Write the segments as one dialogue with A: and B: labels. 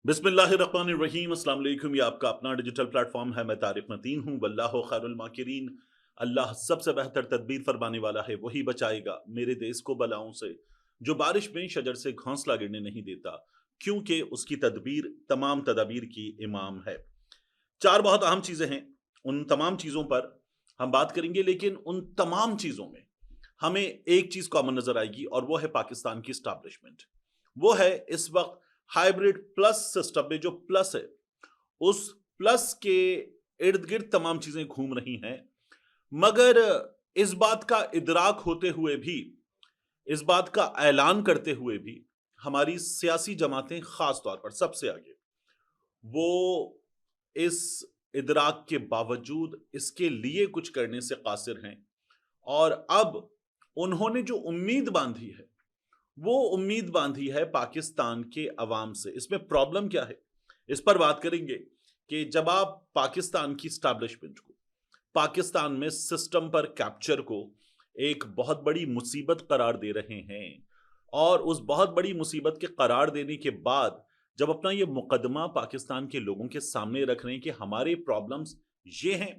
A: बिस्मिल्लाहिर्रहमानिर्रहीम अस्सलाम वालेकुम। ये आपका अपना डिजिटल प्लेटफॉर्म है। मैं तारिक मतीन हूँ। वल्लाहु खैरुल माकिरीन। अल्लाह सबसे बेहतर तदबीर फरमाने वाला है, वही बचाएगा मेरे देश को बलाओं से। जो बारिश में शजर से घोंसला गिरने नहीं देता, क्योंकि उसकी तदबीर तमाम तदाबीर की इमाम है। चार बहुत अहम चीजें हैं, उन तमाम चीजों पर हम बात करेंगे, लेकिन उन तमाम चीजों में हमें एक चीज कॉमन नजर आएगी और वो है पाकिस्तान की स्टैब्लिशमेंट। वो है इस वक्त हाइब्रिड प्लस सिस्टम में जो प्लस है, उस प्लस के इर्द गिर्द तमाम चीजें घूम रही हैं। मगर इस बात का इदराक होते हुए भी, इस बात का ऐलान करते हुए भी, हमारी सियासी जमातें खास तौर पर सबसे आगे, वो इस इदराक के बावजूद इसके लिए कुछ करने से कासिर हैं। और अब उन्होंने जो उम्मीद बांधी है, वो उम्मीद बांधी है पाकिस्तान के अवाम से। इसमें प्रॉब्लम क्या है, इस पर बात करेंगे कि जब आप पाकिस्तान की स्टैब्लिशमेंट को, पाकिस्तान में सिस्टम पर कैप्चर को एक बहुत बड़ी मुसीबत करार दे रहे हैं, और उस बहुत बड़ी मुसीबत के करार देने के बाद जब अपना ये मुकदमा पाकिस्तान के लोगों के सामने रख रहे हैं कि हमारे प्रॉब्लम्स ये हैं,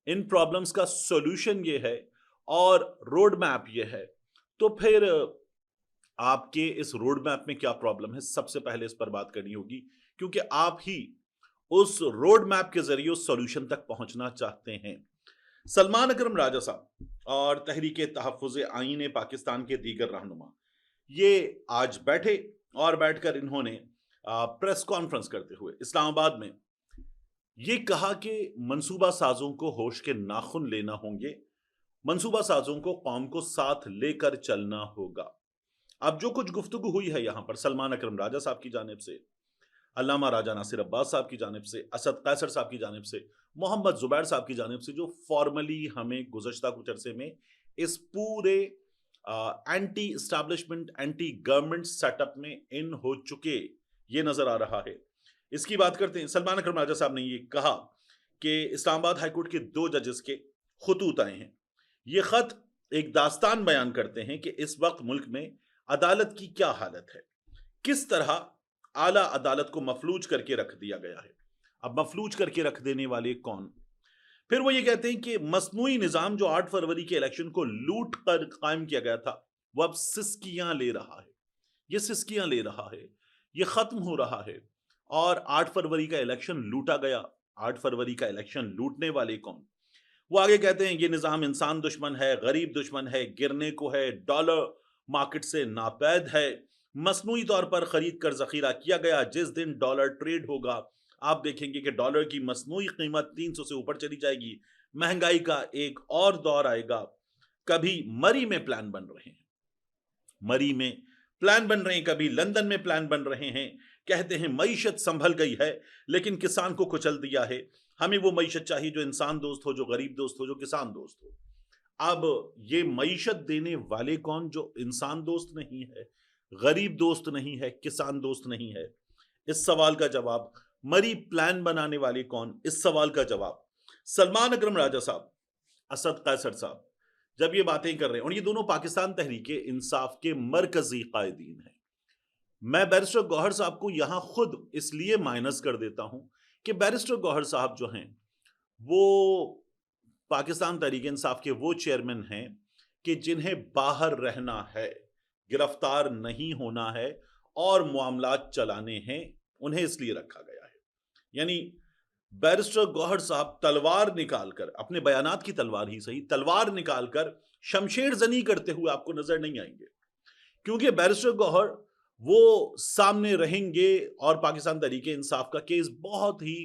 A: इन प्रॉब्लम्स का सॉल्यूशन ये है और रोड मैप ये है, तो फिर आपके इस रोड मैप में क्या प्रॉब्लम है, सबसे पहले इस पर बात करनी होगी। क्योंकि आप ही उस रोड मैप के जरिए उस सॉल्यूशन तक पहुंचना चाहते हैं। सलमान अकरम राजा साहब और तहरीक तहफ़्फ़ुज़ आईन पाकिस्तान के दीगर रहनुमा, ये आज बैठे और बैठकर इन्होंने प्रेस कॉन्फ्रेंस करते हुए इस्लामाबाद में ये कहा कि मंसूबा साजों को होश के नाखुन लेना होंगे, मंसूबा साजों को कौम को साथ लेकर चलना होगा। अब जो कुछ गुफ्तगू हुई है यहां पर सलमान अकरम राजा साहब की जानिब से, अल्लामा राजा नासिर अब्बास साहब की जानिब से, असद कैसर साहब की जानिब से, मोहम्मद जुबैर साहब की जानिब से, जो फॉर्मली हमें गुज़श्ता कुछ अरसे में इस पूरे anti establishment, anti government setup में इन हो चुके, ये नजर आ रहा है। इसकी बात करते हैं। सलमान अकरम राजा साहब ने ये कहा कि इस्लामाबाद हाईकोर्ट के 2 जजेस के खुतूत आए हैं। ये खत एक दास्तान बयान करते हैं कि इस वक्त मुल्क में अदालत की क्या हालत है, किस तरह आला अदालत को मफलूज करके रख दिया गया है। अब मफलूज करके रख देने वाले कौन? फिर वो ये कहते हैं कि मसनूई निजाम जो 8 फरवरी के इलेक्शन को लूट कर कायम किया गया था, वो अब सिस्कियां ले रहा है। ये सिस्कियां ले रहा है, ये खत्म हो रहा है। और 8 फरवरी का इलेक्शन लूटा गया। 8 फरवरी का इलेक्शन लूटने वाले कौन? वो आगे कहते हैं ये निजाम इंसान दुश्मन है, गरीब दुश्मन है, गिरने को है, डॉलर मार्केट से नापैद है, मसनूई तौर पर खरीद कर जखीरा किया गया। जिस दिन डॉलर ट्रेड होगा, आप देखेंगे कि डॉलर की मसनूई कीमत 300 से ऊपर चली जाएगी। महंगाई का एक और दौर आएगा। कभी मरी में प्लान बन रहे हैं, मरी में प्लान बन रहे हैं, कभी लंदन में प्लान बन रहे हैं। कहते हैं मईशत संभल गई है, लेकिन किसान को कुचल दिया है। हमें वो मईशत चाहिए जो इंसान दोस्त हो, जो गरीब दोस्त हो, जो किसान दोस्त हो। अब ये मईशत देने वाले कौन, जो इंसान दोस्त नहीं है, गरीब दोस्त नहीं है, किसान दोस्त नहीं है? इस सवाल का जवाब, मरी प्लान बनाने वाले कौन, इस सवाल का जवाब सलमान अकरम राजा साहब, असद कैसर साहब जब ये बातें कर रहे हैं, और ये दोनों पाकिस्तान तहरीक इंसाफ के मरकजी कायदीन हैं। मैं बैरिस्टर गौहर साहब को यहां खुद इसलिए माइनस कर देता हूं कि बैरिस्टर गौहर साहब जो हैं, वो पाकिस्तान तहरीक इंसाफ के वो चेयरमैन हैं कि जिन्हें बाहर रहना है, गिरफ्तार नहीं होना है और मामलात चलाने हैं, उन्हें इसलिए रखा गया है। यानी बैरिस्टर गौहर साहब तलवार निकालकर, अपने बयानात की तलवार ही सही, तलवार निकालकर शमशेर जनी करते हुए आपको नजर नहीं आएंगे। क्योंकि बैरिस्टर गौहर वो सामने रहेंगे और पाकिस्तान तहरीक इंसाफ का केस बहुत ही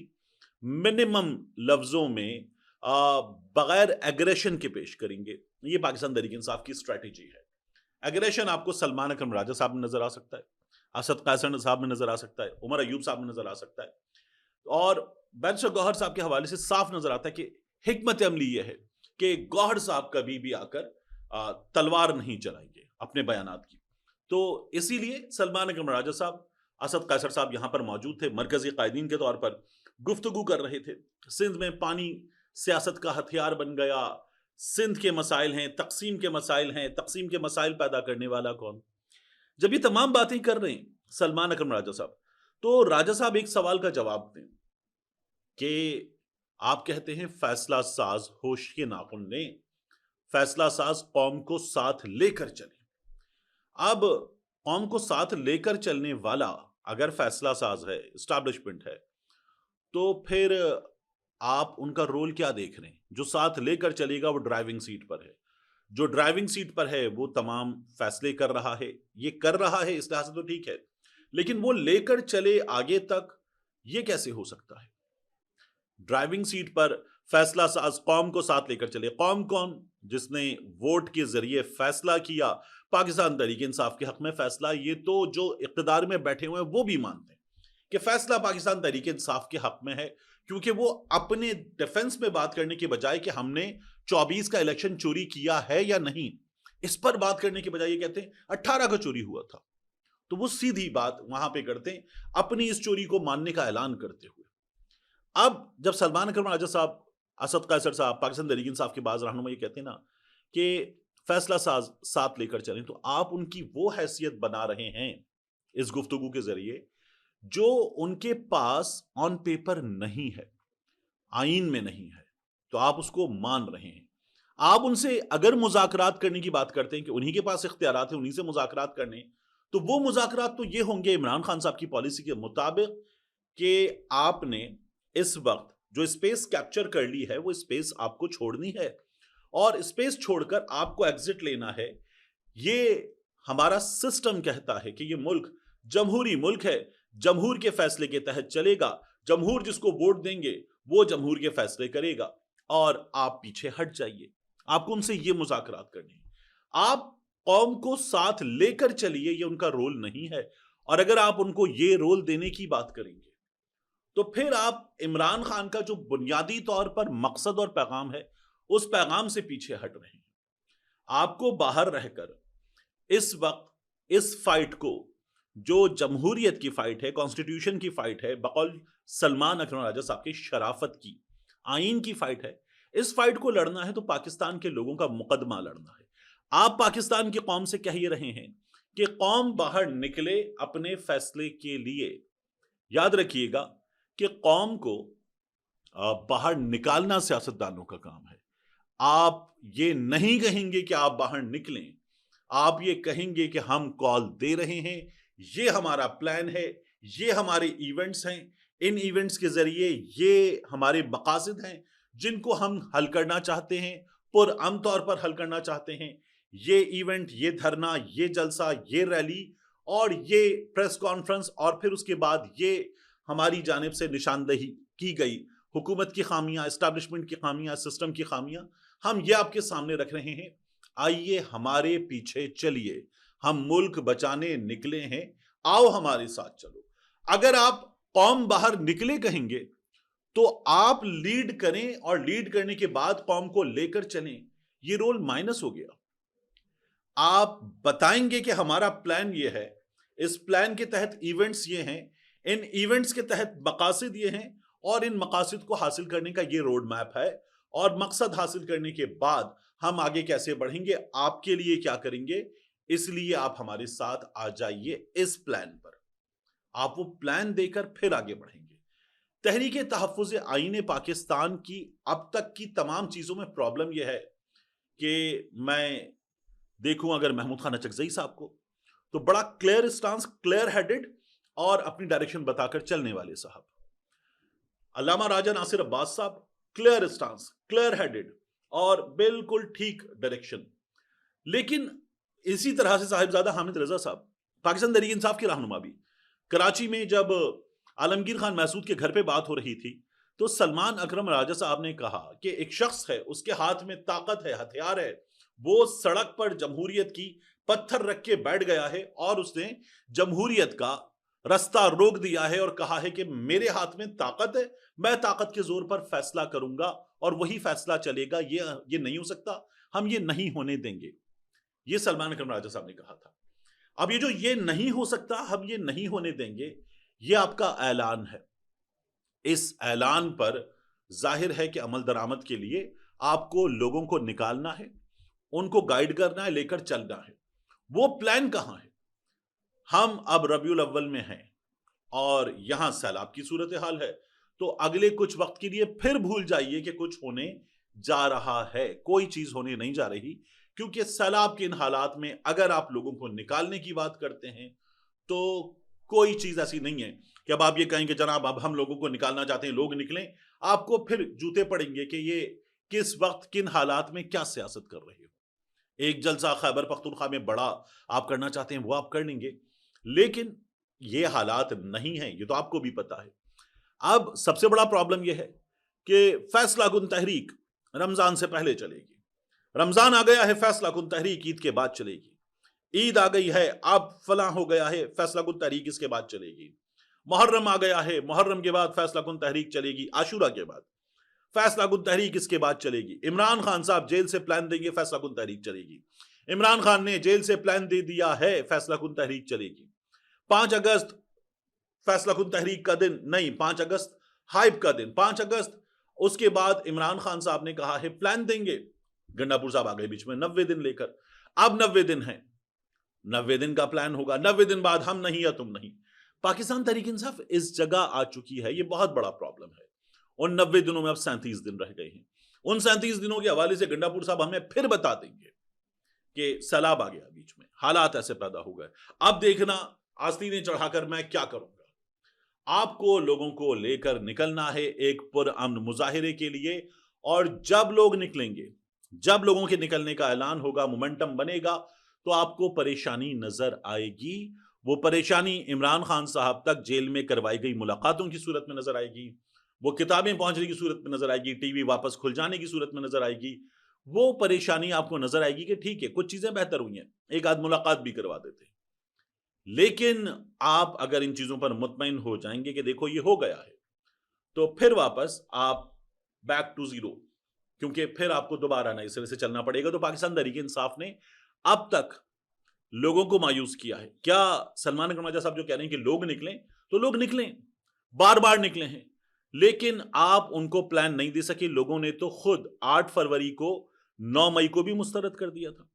A: मिनिमम लफ्जों में बगैर एग्रेशन के पेश करेंगे। ये पाकिस्तान तहरीक इंसाफ की स्ट्रैटेजी है। एग्रेशन आपको सलमान अकरम राजा साहब में नजर आ सकता है, असद कैसर साहब में नजर आ सकता है, उमर अयूब साहब में नजर आ सकता है। और बैरिस्टर गौहर साहब के हवाले से साफ नजर आता है कि हिकमत अमली यह है कि गौहर साहब कभी भी आकर तलवार नहीं चलाएंगे अपने बयानात की। तो इसीलिए सलमान अकरम राजा साहब, असद कैसर साहब यहां पर मौजूद थे, मरकजी कायदीन के तौर पर गुफ्तगू कर रहे थे। सिंध में पानी सियासत का हथियार बन गया। सिंध के मसाइल हैं, तकसीम के मसाइल हैं, तकसीम के मसाइल पैदा करने वाला कौन? जब ये तमाम बातें कर रहे हैं सलमान अकरम राजा साहब, तो राजा साहब एक सवाल का जवाब दें कि आप कहते हैं फैसला साज होश के नाखुन ने, फैसला साज कौम को साथ लेकर चले। अब कौम को साथ लेकर चलने वाला अगर फैसला साज है, एस्टैब्लिशमेंट है, तो फिर आप उनका रोल क्या देख रहे हैं? जो साथ लेकर चलेगा वो ड्राइविंग सीट पर है। जो ड्राइविंग सीट पर है वो तमाम फैसले कर रहा है। ये कर रहा है इस लिहाज से तो ठीक है। लेकिन वो लेकर चले आगे तक, ये कैसे हो सकता है? ड्राइविंग सीट पर फैसला साज कौम को साथ लेकर चले। कौम कौन? जिसने वोट के जरिए फैसला किया पाकिस्तान तहरीक इंसाफ के हक में फैसला। ये तो जो इक्तदार में बैठे हुए हैं वो भी मानते हैं कि फैसला पाकिस्तान तहरीक इंसाफ के हक में है, क्योंकि वो अपने डिफेंस में बात करने के बजाय कि हमने 24 का इलेक्शन चोरी किया है या नहीं, इस पर बात करने के बजाय ये कहते हैं 18 का चोरी हुआ था। तो वो सीधी बात वहां पे करते हैं, अपनी इस चोरी को मानने का ऐलान करते हुए। अब जब सलमान अकरम राजा साहब, असद कैसर साहब, पाकिस्तान तहरीक इंसाफ के बाज रहनुमा ये कहते हैं ना कि फैसला साज साथ लेकर चलें, तो आप उनकी वो हैसियत बना रहे हैं इस गुफ्तगू के जरिए जो उनके पास ऑन पेपर नहीं है, आईन में नहीं है, तो आप उसको मान रहे हैं। आप उनसे अगर मुज़ाकरात करने की बात करते हैं कि उन्हीं के पास इख्तियारात हैं, उन्हीं से मुज़ाकरात करने, तो वो मुज़ाकरात तो ये होंगे इमरान खान साहब की पॉलिसी के मुताबिक कि आपने इस वक्त जो स्पेस कैप्चर कर ली है वो स्पेस आपको छोड़नी है और स्पेस छोड़कर आपको एग्जिट लेना है। ये हमारा सिस्टम कहता है कि ये मुल्क जमहूरी मुल्क है, जमहूर के फैसले के तहत चलेगा, जमहूर जिसको वोट देंगे वो जमहूर के फैसले करेगा और आप पीछे हट जाइए। आपको उनसे ये मुज़ाकरात करनी है। आप कौम को साथ लेकर चलिए, ये उनका रोल नहीं है। और अगर आप उनको ये रोल देने की बात करेंगे तो फिर आप इमरान खान का जो बुनियादी तौर पर मकसद और पैगाम है उस पैगाम से पीछे हट रहे हैं। आपको बाहर रहकर इस वक्त इस फाइट को, जो जमहूरियत की फाइट है, कॉन्स्टिट्यूशन की फाइट है, बकौल सलमान अकरम राजा साहब की शराफत की, आइन की फाइट है, इस फाइट को लड़ना है तो पाकिस्तान के लोगों का मुकदमा लड़ना है। आप पाकिस्तान की कौम से कह रहे हैं कि कौम बाहर निकले अपने फैसले के लिए। याद रखिएगा कि कौम को बाहर निकालना सियासतदानों का काम है। आप ये नहीं कहेंगे कि आप बाहर निकलें, आप ये कहेंगे कि हम कॉल दे रहे हैं, ये हमारा प्लान है, ये हमारे इवेंट्स हैं, इन इवेंट्स के जरिए ये हमारे मकासद हैं जिनको हम हल करना चाहते हैं, पुरअमन तौर पर हल करना चाहते हैं। ये इवेंट, ये धरना, ये जलसा, ये रैली और ये प्रेस कॉन्फ्रेंस और फिर उसके बाद ये हमारी जानिब से निशानदेही की गई हुकूमत की खामियां, एस्टैब्लिशमेंट की खामियां, सिस्टम की खामियां, हम ये आपके सामने रख रहे हैं। आइए हमारे पीछे चलिए, हम मुल्क बचाने निकले हैं, आओ हमारे साथ चलो। अगर आप कौम बाहर निकले कहेंगे तो आप लीड करें और लीड करने के बाद कौम को लेकर चलें, ये रोल माइनस हो गया। आप बताएंगे कि हमारा प्लान ये है, इस प्लान के तहत इवेंट्स ये हैं, इन इवेंट्स के तहत मकासद ये हैं और इन मकासद को हासिल करने का ये रोड मैप है और मकसद हासिल करने के बाद हम आगे कैसे बढ़ेंगे, आपके लिए क्या करेंगे, इसलिए आप हमारे साथ आ जाइए इस प्लान पर। आप वो प्लान देकर फिर आगे बढ़ेंगे। तहरीक तहफ़्फ़ुज़ आईन पाकिस्तान की अब तक की तमाम चीज़ों में प्रॉब्लम यह है कि मैं देखूं अगर महमूद खान अचकज़ई साहब को, तो बड़ा क्लियर स्टांस, क्लियर हेडेड और अपनी डायरेक्शन बताकर चलने वाले साहब। अल्लामा राजा नासिर अब्बास साहब, क्लियर स्टांस, क्लियर हेडेड और बिल्कुल ठीक डायरेक्शन। लेकिन इसी तरह से साहिबजादा हामिद रजा साहब, पाकिस्तान तहरीक इंसाफ के रहनुमा भी, कराची में जब आलमगीर खान महसूद के घर पे बात हो रही थी तो सलमान अकरम राजा साहब ने कहा कि एक शख्स है, उसके हाथ में ताकत है, हथियार है, वो सड़क पर जमहूरियत की पत्थर रख के बैठ गया है और उसने जमहूरियत का रास्ता रोक दिया है और कहा है कि मेरे हाथ में ताकत है, मैं ताकत के जोर पर फैसला करूंगा और वही फैसला चलेगा, ये नहीं हो सकता, हम ये नहीं होने देंगे। ये सलमान अकरम राजा साहब ने कहा था। अब ये जो ये नहीं हो सकता, हम ये नहीं होने देंगे, ये आपका ऐलान है। इस ऐलान पर जाहिर है कि अमल दरामद के लिए आपको लोगों को निकालना है, उनको गाइड करना है, लेकर चलना है। वो प्लान कहां है? हम अब रबीउल अव्वल में हैं और यहां सैलाब की सूरत हाल है, तो अगले कुछ वक्त के लिए फिर भूल जाइए कि कुछ होने जा रहा है। कोई चीज होने नहीं जा रही, क्योंकि सैलाब के इन हालात में अगर आप लोगों को निकालने की बात करते हैं तो कोई चीज ऐसी नहीं है कि अब आप ये कहें कि जनाब अब हम लोगों को निकालना चाहते हैं, लोग निकलें। आपको फिर जूते पड़ेंगे कि ये किस वक्त किन हालात में क्या सियासत कर रहे हो। एक जलसा खैबर पख्तूनख्वा में बड़ा आप करना चाहते हैं, वो आप कर लेंगे, लेकिन ये हालात नहीं है, ये तो आपको भी पता है। अब सबसे बड़ा प्रॉब्लम यह है कि फैसला कुन तहरीक रमजान से पहले चलेगी, रमजान आ गया है, फैसला कुन तहरीक ईद के बाद चलेगी, ईद आ गई है, अब फला हो गया है, फैसला कुन तहरीक इसके बाद चलेगी, मुहर्रम आ गया है, मुहर्रम के बाद फैसला कुन तहरीक चलेगी, आशूरा के बाद फैसला कुन तहरीक इसके बाद चलेगी, इमरान खान साहब जेल से प्लान देंगे, फैसला कुन तहरीक चलेगी, इमरान खान ने जेल से प्लान दे दिया है, फैसला कुन तहरीक चलेगी, 5 अगस्त फैसला कुन तहरीक का दिन नहीं, 5 अगस्त हाइप का दिन, 5 अगस्त उसके बाद इमरान खान साहब ने कहा है प्लान देंगे, गंडापुर साहब आ गए बीच में 90 दिन लेकर, अब 90 दिन है, 90 दिन का प्लान होगा, 90 दिन बाद हम नहीं या तुम नहीं। पाकिस्तान तहरीक इंसाफ इस जगह आ चुकी है, ये बहुत बड़ा प्रॉब्लम है। उन 90 दिनों में अब 37 दिन रह गए हैं, उन 37 दिनों के हवाले से गंडापुर साहब हमें फिर बता देंगे कि सैलाब आ गया बीच में, हालात ऐसे पैदा हो गए, अब देखना आस्तीनें चढ़ाकर मैं क्या करूंगा। आपको लोगों को लेकर निकलना है एक पुरअमन मुजाहिरे के लिए, और जब लोग निकलेंगे, जब लोगों के निकलने का ऐलान होगा, मोमेंटम बनेगा, तो आपको परेशानी नजर आएगी। वो परेशानी इमरान खान साहब तक जेल में करवाई गई मुलाकातों की सूरत में नजर आएगी, वो किताबें पहुंचने की सूरत में नजर आएगी, टीवी वापस खुल जाने की सूरत में नजर आएगी। वो परेशानी आपको नजर आएगी कि ठीक है कुछ चीजें बेहतर हुई हैं, एक आध मुलाकात भी करवा देते। लेकिन आप अगर इन चीजों पर मुतमईन हो जाएंगे कि देखो ये हो गया है, तो फिर वापस आप बैक टू जीरो, क्योंकि फिर आपको दोबारा नए सिरे से चलना पड़ेगा। तो पाकिस्तान तहरीक इंसाफ ने अब तक लोगों को मायूस किया है। क्या सलमान अकरम साहब जो कह रहे हैं कि लोग निकलें, तो लोग निकलें, बार बार निकले हैं, लेकिन आप उनको प्लान नहीं दे सके। लोगों ने तो खुद 8 फरवरी को 9 मई को भी मुस्तरद कर दिया था।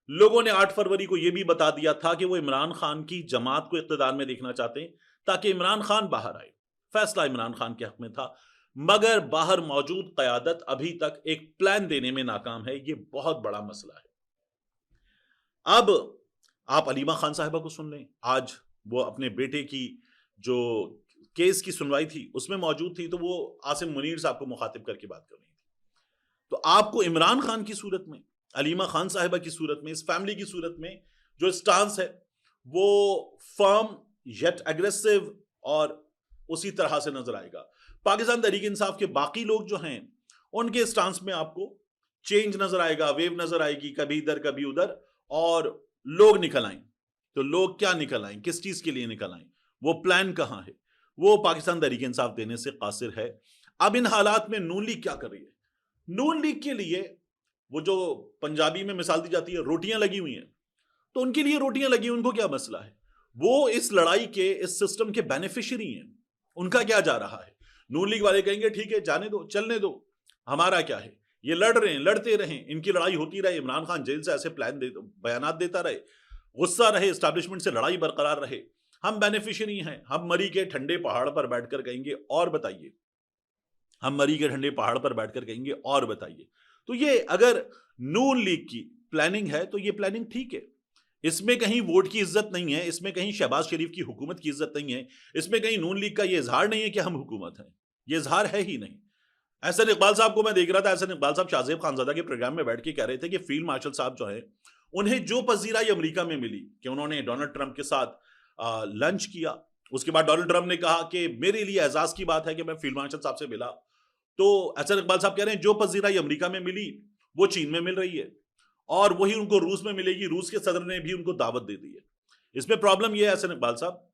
A: लोगों ने 8 फरवरी को यह भी बता दिया था कि वो इमरान खान की जमात को इख्तिदार में देखना चाहते हैं ताकि इमरान खान बाहर आए। फैसला इमरान खान के हक में था, मगर बाहर मौजूद क़यादत अभी तक एक प्लान देने में नाकाम है। यह बहुत बड़ा मसला है। अब आप अलीमा खान साहिबा को सुन लें, आज वो अपने बेटे की जो केस की सुनवाई थी उसमें मौजूद थी, तो वो आसिम मुनीर साहब को मुखातिब करके बात कर रही थी। तो आपको इमरान खान की सूरत में, अलीमा खान साहिबा की सूरत में, इस फैमिली की सूरत में जो स्टांस है वो फर्म येट एग्रेसिव और उसी तरह से नजर आएगा। पाकिस्तान तहरीक इंसाफ के बाकी लोग जो हैं उनके स्टांस में आपको चेंज नजर आएगा, वेव नजर आएगी, कभी इधर कभी उधर, और लोग निकल आए। तो लोग क्या निकल आए, किस चीज के लिए निकल आए, वो प्लान कहां है, वो पाकिस्तान तहरीक इंसाफ देने से कासिर है। अब इन हालात में नून लीग क्या कर रही है? नून लीग के लिए वो जो पंजाबी में मिसाल दी जाती है रोटियां लगी हुई हैं, तो उनके लिए रोटियां लगी, उनको क्या मसला है? वो इस लड़ाई के, इस सिस्टम के बेनिफिशियरी हैं, उनका क्या जा रहा है? नून लीग वाले कहेंगे ठीक है जाने दो, चलने दो, हमारा क्या है, ये लड़ रहे हैं, लड़ते रहें, इनकी लड़ाई होती रहे, इमरान खान जेल से ऐसे प्लान बयानात देता रहे, गुस्सा रहे, एस्टैब्लिशमेंट से लड़ाई बरकरार रहे, हम बेनिफिशियरी हैं। हम मरी के ठंडे पहाड़ पर बैठकर कहेंगे और बताइए, हम मरी के ठंडे पहाड़ पर बैठकर कहेंगे और बताइए। तो ये अगर नून लीग की प्लानिंग है तो ये प्लानिंग ठीक है, इसमें कहीं वोट की इज्जत नहीं है, इसमें कहीं शहबाज शरीफ की हुकूमत की इज्जत नहीं है, इसमें कहीं नून लीग का ये इजहार नहीं है कि हम हुकूमत हैं, ये इजहार है ही नहीं। एहसन इकबाल साहब को मैं देख रहा था, एहसन इकबाल साहब शाहजेब खानजादा के प्रोग्राम में बैठ के कह रहे थे कि फील्ड मार्शल साहब जो है उन्हें जो पजीराई अमेरिका में मिली कि उन्होंने डोनाल्ड ट्रंप के साथ लंच किया, उसके बाद डोनाल्ड ट्रंप ने कहा कि मेरे लिए एजाज की बात है कि मैं फील्ड मार्शल साहब से मिला, तो एहसन इकबाल साहब कह रहे हैं जो पजीराई अमेरिका में मिली वो चीन में मिल रही है और वही उनको रूस में मिलेगी, रूस के सदर ने भी उनको दावत दे दी है। इसमें प्रॉब्लम यह है एहसन इकबाल साहब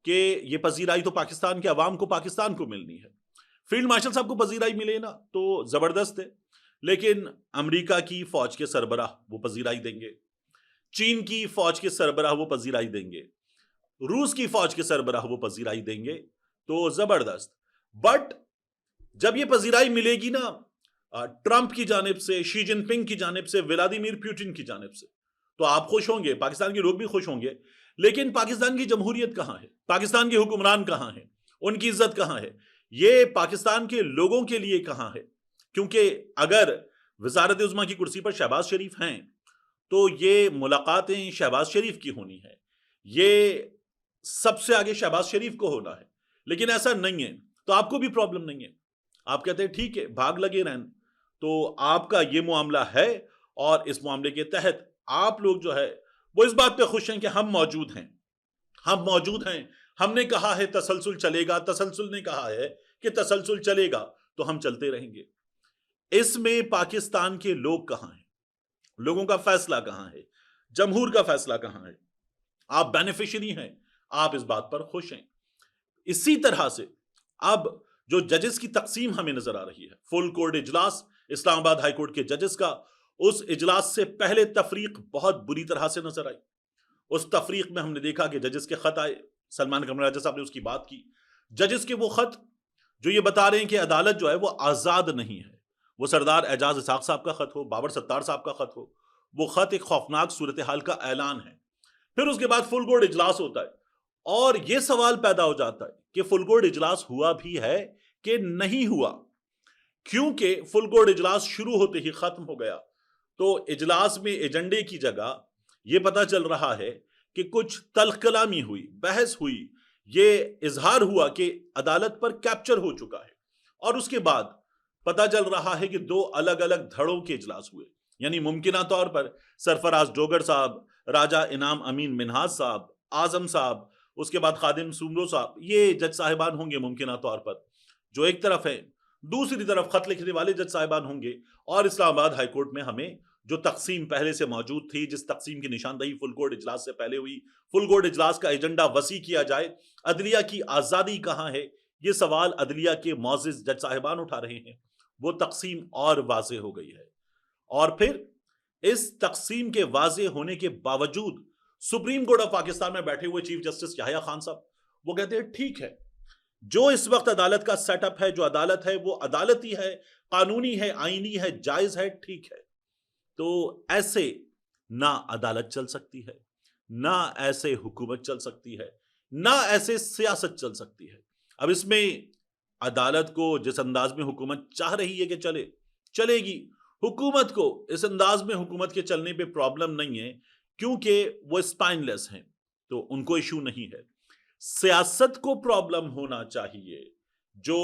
A: कि ये पजीराई तो पाकिस्तान के अवाम को, पाकिस्तान को मिलनी है। फील्ड मार्शल साहब को पजीराई मिले ना तो जबरदस्त है, लेकिन अमेरिका की फौज के सरबराह वो पजीराई देंगे, चीन की फौज के सरबराह वो पजीराई देंगे, रूस की फौज के सरबराह वो पजीराई देंगे, तो जबरदस्त। बट जब ये पजीराई मिलेगी ना ट्रंप की जानिब से, शी जिनपिंग की जानिब से, व्लादिमीर पुतिन की जानिब से, तो आप खुश होंगे, पाकिस्तान के लोग भी खुश होंगे, लेकिन पाकिस्तान की जमहूरियत कहां है, पाकिस्तान के हुक्मरान कहां है, उनकी इज्जत कहां है, ये पाकिस्तान के लोगों के लिए कहां है? क्योंकि अगर वजारत उज़्मा की कुर्सी पर शहबाज शरीफ हैं तो ये मुलाकातें शहबाज शरीफ की होनी है, ये सबसे आगे शहबाज शरीफ को होना है। लेकिन ऐसा नहीं है, तो आपको भी प्रॉब्लम नहीं है। आप कहते हैं ठीक है, भाग लगे रहन, तो आपका ये मामला है और इस मामले के तहत आप लोग जो है वो इस बात पे खुश हैं कि हम मौजूद हैं, हम मौजूद हैं, हमने कहा है तसलसल चलेगा, तसलसल ने कहा है कि तसलसल चलेगा, तो हम चलते रहेंगे। इसमें पाकिस्तान के लोग कहां हैं, लोगों का फैसला कहां है, जमहूर का फैसला कहां है? आप बेनिफिशियरी हैं, आप इस बात पर खुश हैं। इसी तरह से अब जो जजेस की तकसीम हमें नजर आ रही है, फुल कोर्ट इजलास इस्लामाबाद हाई कोर्ट के जजेस का, उस इजलास से पहले तफरीक बहुत बुरी तरह से नजर आई। उस तफरीक में हमने देखा कि जजेस के खत आए, सलमान कमर राजा साहब ने उसकी बात की। जजेस के वो खत जो ये बता रहे हैं कि अदालत जो है वो आजाद नहीं है, वो सरदार एजाज इसाक साहब का खत हो, बाबर सत्तार साहब का खत हो, वो खत एक खौफनाक सूरत हाल का ऐलान है। फिर उसके बाद फुल कोर्ट इजलास होता है और यह सवाल पैदा हो जाता है कि फुल कोर्ट इजलास हुआ भी है कि नहीं हुआ, क्योंकि फुल कोर्ट इजलास शुरू होते ही खत्म हो गया। तो इजलास में एजेंडे की जगह यह पता चल रहा है कि कुछ तल्ख-कलामी हुई, बहस हुई, ये इजहार हुआ कि अदालत पर कैप्चर हो चुका है। और उसके बाद पता चल रहा है कि दो अलग अलग धड़ों के इजलास हुए, यानी मुमकिना तौर पर सरफराज डोगर साहब, राजा इनाम अमीन मिन्हाज साहब, आजम साहब, उसके बाद खादिम सुमरो साहब, ये जज साहिबान होंगे मुमकिना तौर पर, जो एक तरफ है। दूसरी तरफ खत लिखने वाले जज साहिबान होंगे। और इस्लामाबाद हाईकोर्ट में हमें जो तकसीम पहले से मौजूद थी, जिस तकसीम की निशानदही फुल कोर्ट इजलास से पहले हुई, फुल कोर्ट इजलास का एजेंडा वसी किया जाए, अदलिया की आज़ादी कहाँ है, ये सवाल अदलिया के मौजिज़ जज साहिबान उठा रहे हैं। वो तकसीम और वाज़े हो गई है। और फिर इस तकसीम के वाज़े होने के बावजूद सुप्रीम कोर्ट ऑफ पाकिस्तान में बैठे हुए चीफ जस्टिस याहिया खान साहब वो कहते हैं ठीक है, जो इस वक्त अदालत का सेटअप है, जो अदालत है वो अदालती है, कानूनी है, आईनी है, जायज है, ठीक है। तो ऐसे ना अदालत चल सकती है, ना ऐसे हुकूमत चल सकती है, ना ऐसे सियासत चल सकती है। अब इसमें अदालत को जिस अंदाज में हुकूमत चाह रही है कि चले, चलेगी। हुकूमत को इस अंदाज में हुकूमत के चलने पे प्रॉब्लम नहीं है, क्योंकि वो स्पाइनलेस हैं, तो उनको इशू नहीं है। सियासत को प्रॉब्लम होना चाहिए, जो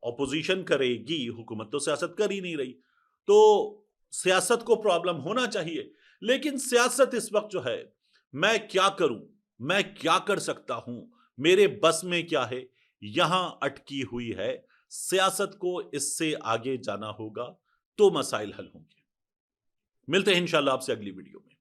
A: ऑपोजिशन करेगी, हुकूमत तो सियासत कर ही नहीं रही, तो सियासत को प्रॉब्लम होना चाहिए। लेकिन सियासत इस वक्त जो है, मैं क्या करूं, मैं क्या कर सकता हूं, मेरे बस में क्या है, यहां अटकी हुई है। सियासत को इससे आगे जाना होगा तो मसाइल हल होंगे। मिलते हैं इंशाल्लाह आपसे अगली वीडियो में।